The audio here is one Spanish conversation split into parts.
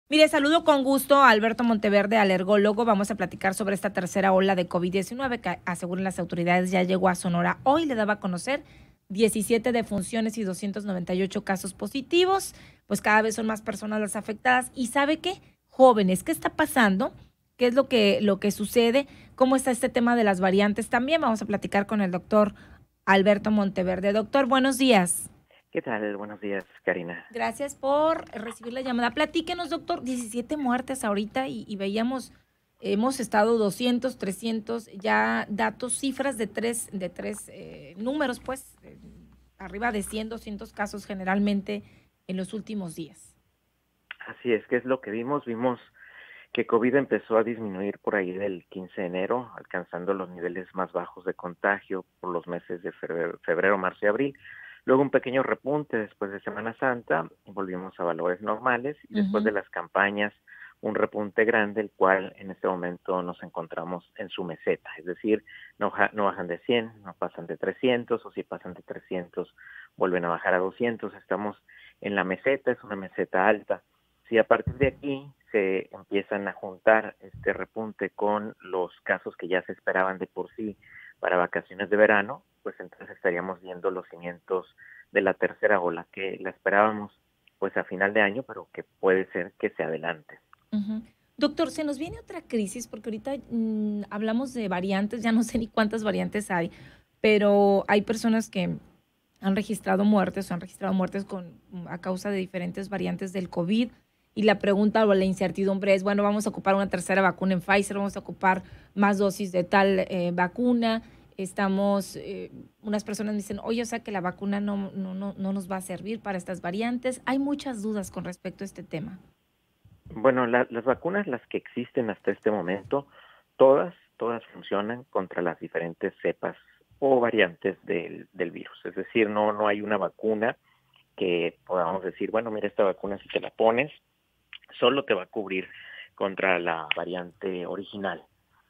Mire, saludo con gusto a Alberto Monteverde, alergólogo. Vamos a platicar sobre esta tercera ola de COVID-19 que, aseguran las autoridades, ya llegó a Sonora. Hoy le daba a conocer 17 defunciones y 298 casos positivos. Pues cada vez son más personas las afectadas. ¿Y sabe qué? Jóvenes, ¿qué está pasando? ¿Qué es lo que sucede? ¿Cómo está este tema de las variantes? También vamos a platicar con el doctor Alberto Monteverde. Doctor, buenos días. ¿Qué tal? Buenos días, Karina. Gracias por recibir la llamada. Platíquenos, doctor, 17 muertes ahorita y veíamos, hemos estado 200, 300, ya datos, cifras de tres números, pues, arriba de 100, 200 casos generalmente en los últimos días. Así es, ¿qué es lo que vimos? Vimos que COVID empezó a disminuir por ahí del 15 de enero, alcanzando los niveles más bajos de contagio por los meses de febrero, marzo y abril. Luego un pequeño repunte después de Semana Santa, volvimos a valores normales y después de Ujú. las campañas un repunte grande, el cual en este momento nos encontramos en su meseta, es decir, no bajan de 100, no pasan de 300, o si pasan de 300 vuelven a bajar a 200. Estamos en la meseta, es una meseta alta. Si a partir de aquí se empiezan a juntar este repunte con los casos que ya se esperaban de por sí para vacaciones de verano, pues entonces estaríamos viendo los cimientos de la tercera ola, que la esperábamos pues a final de año, pero que puede ser que se adelante. Ujú. Doctor, se nos viene otra crisis porque ahorita hablamos de variantes, ya no sé ni cuántas variantes hay, pero hay personas que han registrado muertes o han registrado muertes a causa de diferentes variantes del COVID. Y la pregunta o la incertidumbre es, bueno, vamos a ocupar una tercera vacuna en Pfizer, vamos a ocupar más dosis de tal vacuna. Unas personas me dicen, oye, o sea que la vacuna no nos va a servir para estas variantes. Hay muchas dudas con respecto a este tema. Bueno, las vacunas, las que existen hasta este momento, todas funcionan contra las diferentes cepas o variantes del virus. Es decir, no hay una vacuna que podamos decir, bueno, mira, esta vacuna si te la pones, solo te va a cubrir contra la variante original,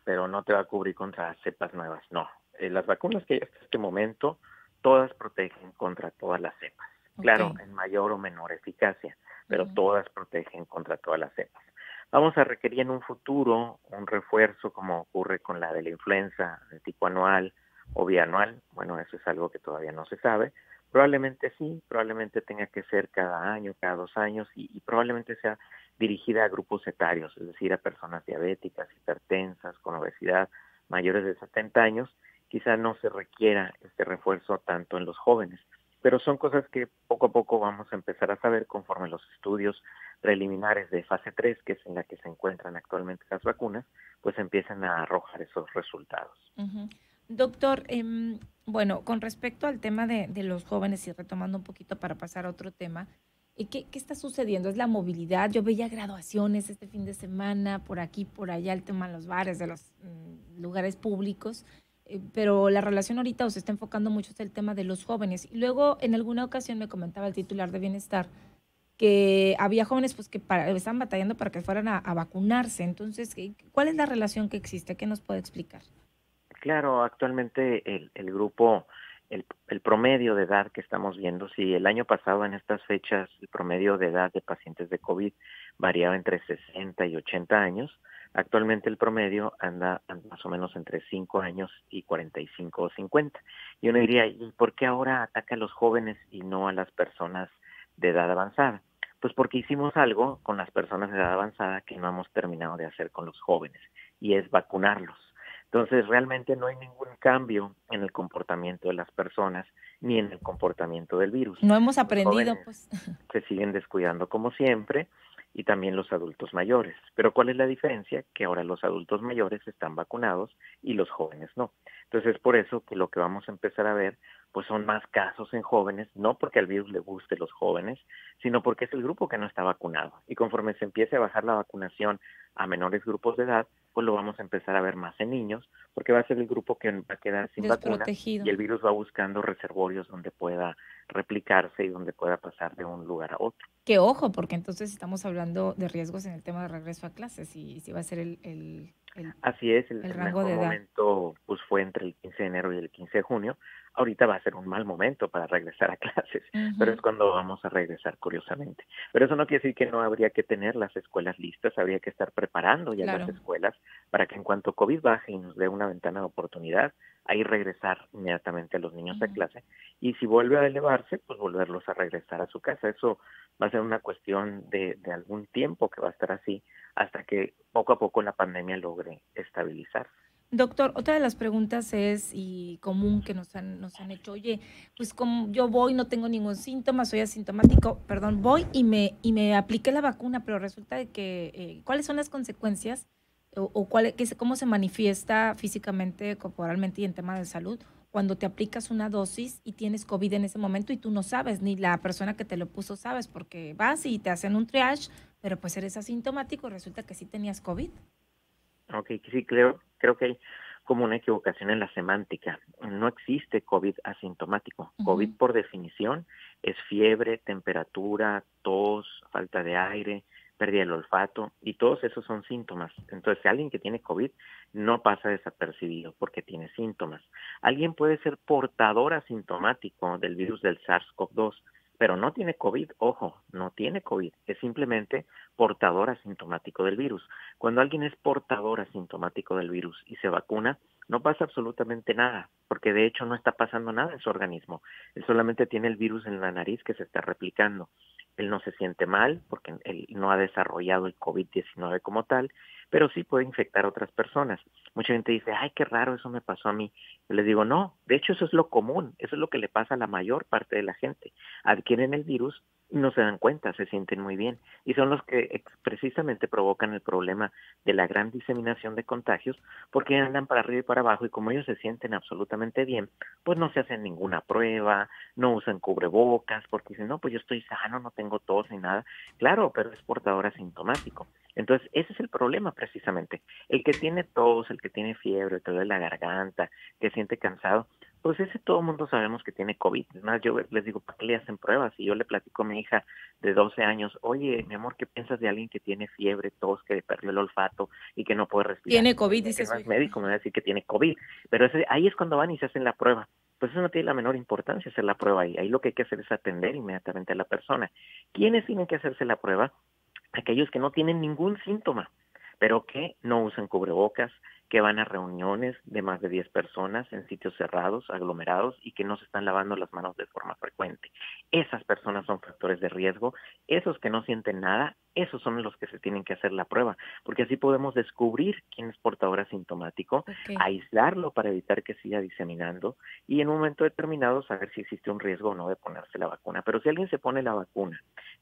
pero no te va a cubrir contra cepas nuevas. No, las vacunas que hay hasta este momento, todas protegen contra todas las cepas. Ok. Claro, en mayor o menor eficacia, pero Ujú. todas protegen contra todas las cepas. Vamos a requerir en un futuro un refuerzo como ocurre con la de la influenza de tipo anual o bianual. Bueno, eso es algo que todavía no se sabe. Probablemente sí, probablemente tenga que ser cada año, cada 2 años y probablemente sea dirigida a grupos etarios, es decir, a personas diabéticas, hipertensas, con obesidad, mayores de 70 años. Quizá no se requiera este refuerzo tanto en los jóvenes, pero son cosas que poco a poco vamos a empezar a saber conforme los estudios preliminares de fase 3, que es en la que se encuentran actualmente las vacunas, pues empiezan a arrojar esos resultados. Ujú. Doctor, bueno, con respecto al tema de los jóvenes y retomando un poquito para pasar a otro tema, ¿qué está sucediendo? ¿Es la movilidad? Yo veía graduaciones este fin de semana, por aquí, por allá, el tema de los bares, de los lugares públicos, pero la relación ahorita o se está enfocando mucho en el tema de los jóvenes. Y luego, en alguna ocasión me comentaba el titular de Bienestar que había jóvenes pues que estaban batallando para que fueran a vacunarse. Entonces, ¿cuál es la relación que existe? ¿Qué nos puede explicar? Claro, actualmente el grupo, el promedio de edad que estamos viendo, si el año pasado en estas fechas el promedio de edad de pacientes de COVID variaba entre 60 y 80 años, actualmente el promedio anda más o menos entre 5 años y 45 o 50. Y uno diría, ¿y por qué ahora ataca a los jóvenes y no a las personas de edad avanzada? Pues porque hicimos algo con las personas de edad avanzada que no hemos terminado de hacer con los jóvenes, y es vacunarlos. Entonces, realmente no hay ningún cambio en el comportamiento de las personas ni en el comportamiento del virus. No hemos Los aprendido, jóvenes pues. se siguen descuidando como siempre y también los adultos mayores. Pero ¿cuál es la diferencia? Que ahora los adultos mayores están vacunados y los jóvenes no. Entonces, es por eso que lo que vamos a empezar a ver pues son más casos en jóvenes, no porque al virus le guste los jóvenes, sino porque es el grupo que no está vacunado. Y conforme se empiece a bajar la vacunación a menores grupos de edad, pues lo vamos a empezar a ver más en niños, porque va a ser el grupo que va a quedar sin vacuna y Desprotegido. el virus va buscando reservorios donde pueda replicarse y donde pueda pasar de un lugar a otro. Que ojo, porque entonces estamos hablando de riesgos en el tema de regreso a clases y si va a ser el, Así es, el el rango mejor de edad. momento pues fue entre el 15 de enero y el 15 de junio. Ahorita va a ser un mal momento para regresar a clases, pero Ujú, es cuando vamos a regresar, curiosamente. Pero eso no quiere decir que no habría que tener las escuelas listas, habría que estar preparando ya las claro. escuelas para que en cuanto COVID baje y nos dé una ventana de oportunidad, ahí regresar inmediatamente a los niños a Ujú. clase. Y si vuelve a elevarse, pues volverlos a regresar a su casa. Eso va a ser una cuestión de algún tiempo que va a estar así hasta que poco a poco la pandemia logre estabilizar. Doctor, otra de las preguntas es, y común que nos han hecho, oye, pues como yo voy, no tengo ningún síntoma, soy asintomático, perdón, voy y me apliqué la vacuna, pero resulta de que, ¿cuáles son las consecuencias o cómo se manifiesta físicamente, corporalmente y en tema de salud cuando te aplicas una dosis y tienes COVID en ese momento y tú no sabes, ni la persona que te lo puso sabes, porque vas y te hacen un triage, pero pues eres asintomático y resulta que sí tenías COVID? Ok, sí, creo que hay como una equivocación en la semántica. No existe COVID asintomático. COVID Ujú. por definición es fiebre, temperatura, tos, falta de aire, pérdida del olfato y todos esos son síntomas. Entonces, si alguien que tiene COVID no pasa desapercibido porque tiene síntomas. Alguien puede ser portador asintomático del virus del SARS-CoV-2, pero no tiene COVID, ojo, no tiene COVID, es simplemente portador asintomático del virus. Cuando alguien es portador asintomático del virus y se vacuna, no pasa absolutamente nada, porque de hecho no está pasando nada en su organismo. Él solamente tiene el virus en la nariz que se está replicando. Él no se siente mal porque él no ha desarrollado el COVID-19 como tal, pero sí puede infectar a otras personas. Mucha gente dice, ay, qué raro, eso me pasó a mí. Yo les digo, no, de hecho eso es lo común, eso es lo que le pasa a la mayor parte de la gente. Adquieren el virus y no se dan cuenta, se sienten muy bien. Y son los que precisamente provocan el problema de la gran diseminación de contagios, porque andan para arriba y para abajo y como ellos se sienten absolutamente bien, pues no se hacen ninguna prueba, no usan cubrebocas, porque dicen, no, pues yo estoy sano, no tengo tos ni nada. Claro, pero es portador asintomático. Entonces, ese es el problema precisamente. El que tiene tos, el que tiene fiebre, el que duele la garganta, que siente cansado, pues ese todo el mundo sabemos que tiene COVID. Es más, yo les digo, ¿para qué le hacen pruebas? Y yo le platico a mi hija de 12 años, oye, mi amor, ¿qué piensas de alguien que tiene fiebre, tos, que perdió el olfato y que no puede respirar? Tiene COVID, Ella dice que no su es hija. médico me va a decir que tiene COVID. Pero ahí es cuando van y se hacen la prueba. Pues eso no tiene la menor importancia hacer la prueba ahí. Ahí lo que hay que hacer es atender inmediatamente a la persona. ¿Quiénes tienen que hacerse la prueba? Aquellos que no tienen ningún síntoma, pero que no usan cubrebocas, que van a reuniones de más de 10 personas en sitios cerrados, aglomerados y que no se están lavando las manos de forma frecuente. Esas personas son factores de riesgo, esos que no sienten nada, esos son los que se tienen que hacer la prueba, porque así podemos descubrir quién es portador asintomático, Ok. aislarlo para evitar que siga diseminando y en un momento determinado saber si existe un riesgo o no de ponerse la vacuna. Pero si alguien se pone la vacuna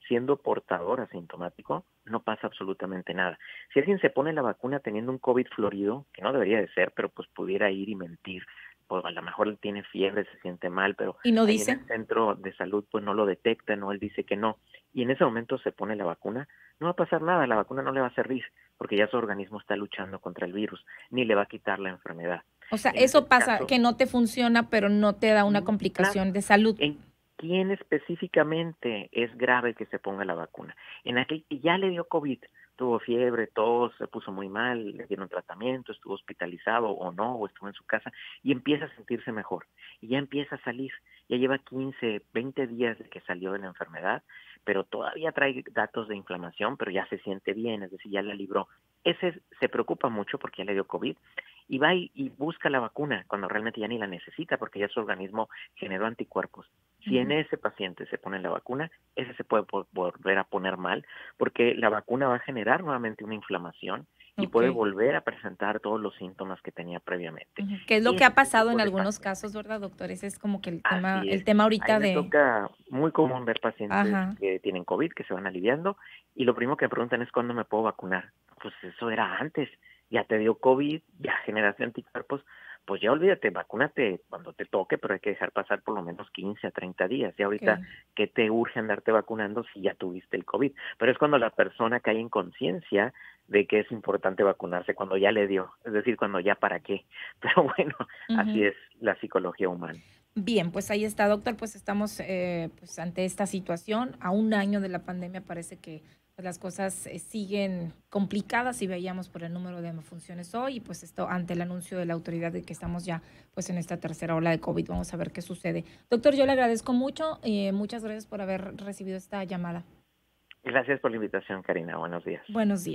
siendo portador asintomático, no pasa absolutamente nada. Si alguien se pone la vacuna teniendo un COVID florido, que no debería de ser, pero pues pudiera ir y mentir, pues a lo mejor él tiene fiebre, se siente mal, pero ¿Y no ahí en dice? el centro de salud pues no lo detecta, no, él dice que no, y en ese momento se pone la vacuna, no va a pasar nada, la vacuna no le va a servir, porque ya su organismo está luchando contra el virus, ni le va a quitar la enfermedad. O sea, En ese eso pasa, caso, que no te funciona, pero no te da una claro, complicación de salud. ¿en quién específicamente es grave que se ponga la vacuna? En aquel que ya le dio COVID, tuvo fiebre, tos, se puso muy mal, le dieron tratamiento, estuvo hospitalizado o no, o estuvo en su casa y empieza a sentirse mejor y ya empieza a salir. Ya lleva 15, 20 días de que salió de la enfermedad, pero todavía trae datos de inflamación, pero ya se siente bien, es decir, ya la libró. Ese se preocupa mucho porque ya le dio COVID y va y busca la vacuna cuando realmente ya ni la necesita porque ya su organismo generó anticuerpos. Si en Ujú. ese paciente se pone la vacuna, ese se puede volver a poner mal porque la vacuna va a generar nuevamente una inflamación y Ok. puede volver a presentar todos los síntomas que tenía previamente. Ujú. ¿Qué es lo que Ese ha es el pasado tipo en de algunos paciente. casos, verdad, doctor? Ese es como que Así el es. tema Ahí ahorita me de, toca muy común ver pacientes ajá. que tienen COVID, que se van aliviando, y lo primero que me preguntan es cuándo me puedo vacunar. Pues eso era antes, ya te dio COVID, ya generaste anticuerpos, pues ya olvídate, vacúnate cuando te toque, pero hay que dejar pasar por lo menos 15 a 30 días. Y Ok. ahorita, ¿qué te urge andarte vacunando si ya tuviste el COVID? Pero es cuando la persona cae en conciencia de que es importante vacunarse, cuando ya le dio, es decir, cuando ya para qué. Pero bueno, así Ujú. es la psicología humana. Bien, pues ahí está, doctor. Pues estamos pues ante esta situación. A un año de la pandemia parece que pues las cosas siguen complicadas y veíamos por el número de funciones hoy y pues esto ante el anuncio de la autoridad de que estamos ya pues en esta tercera ola de COVID. Vamos a ver qué sucede. Doctor, yo le agradezco mucho y muchas gracias por haber recibido esta llamada. Gracias por la invitación, Karina. Buenos días. Buenos días.